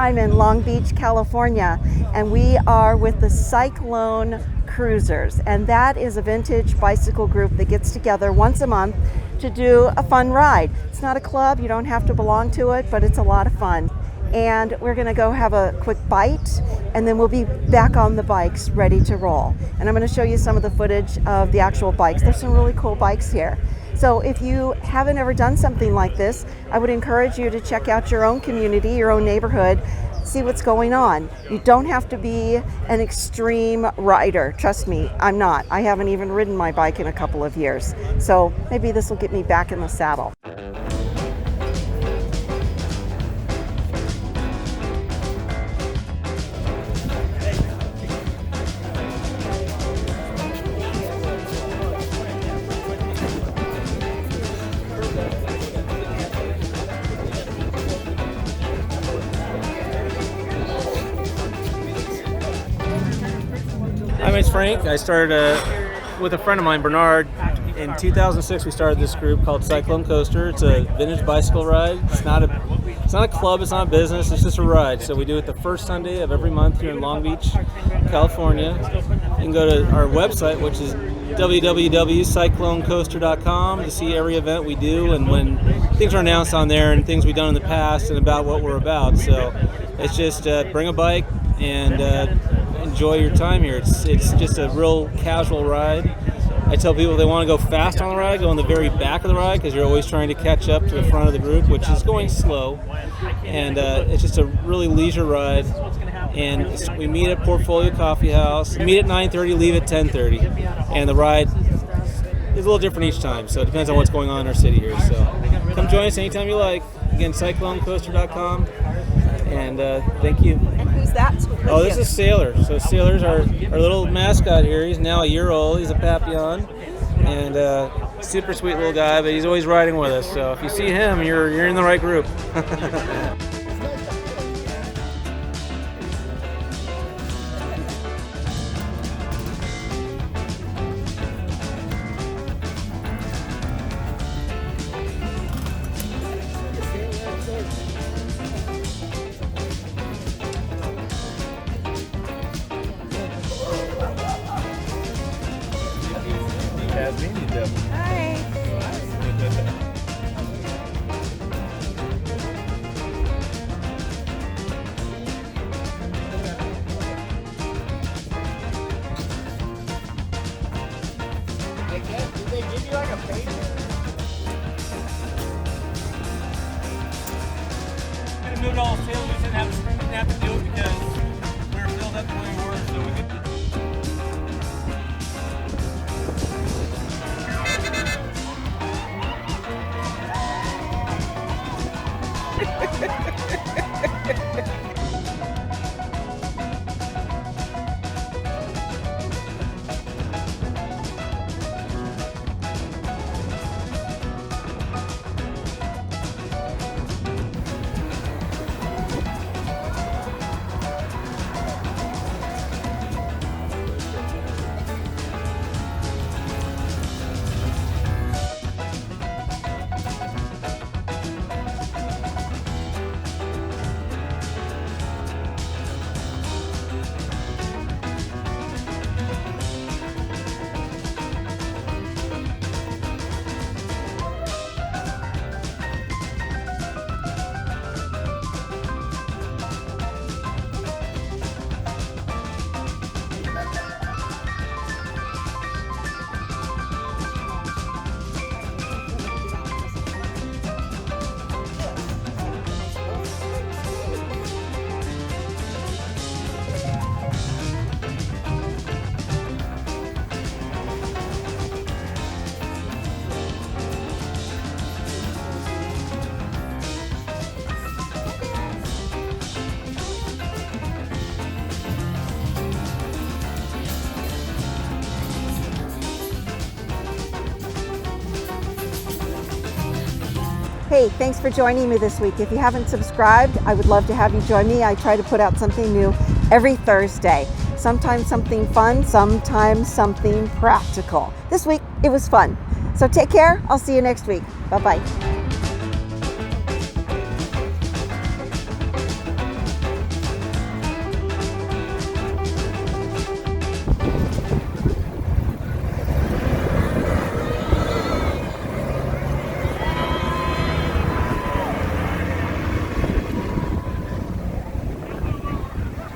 I'm in Long Beach, California, and we are with the Cyclone Cruisers, and that is a vintage bicycle group that gets together once a month to do a fun ride. It's not a club, you don't have to belong to it, but it's a lot of fun. And we're going to go have a quick bite, and then we'll be back on the bikes ready to roll. And I'm going to show you some of the footage of the actual bikes. There's some really cool bikes here. So if you haven't ever done something like this, I would encourage you to check out your own community, your own neighborhood, see what's going on. You don't have to be an extreme rider. Trust me, I'm not. I haven't even ridden my bike in a couple of years. So maybe this will get me back in the saddle. My name's Frank. I started with a friend of mine, Bernard. In 2006, we started this group called Cyclone Coaster. It's a vintage bicycle ride. It's not a club. It's not a business. It's just a ride. So we do it the first Sunday of every month here in Long Beach, California. You can go to our website, which is www.cyclonecoaster.com, to see every event we do and when things are announced on there and things we've done in the past and about what we're about. So it's just bring a bike and enjoy your time here. It's just a real casual ride. I tell people if they want to go fast on the ride, go in the very back of the ride, because you're always trying to catch up to the front of the group, which is going slow. And it's just a really leisure ride. And we meet at Portfolio Coffee House. We meet at 9:30, leave at 10:30. And the ride is a little different each time, so it depends on what's going on in our city here. So come join us anytime you like. Again, cyclonecoaster.com. And thank you. And who's that? Oh, this is Sailor. So Sailor's our little mascot here. He's now a year old. He's a Papillon. And super sweet little guy, but he's always riding with us. So if you see him, you're in the right group. Hi. Did they give you like a page? We moved all the sailors. We didn't have to do it because we were filled up the way we were, so we could. Hey, thanks for joining me this week. If you haven't subscribed, I would love to have you join me. I try to put out something new every Thursday. Sometimes something fun, sometimes something practical. This week, it was fun. So take care. I'll see you next week. Bye-bye.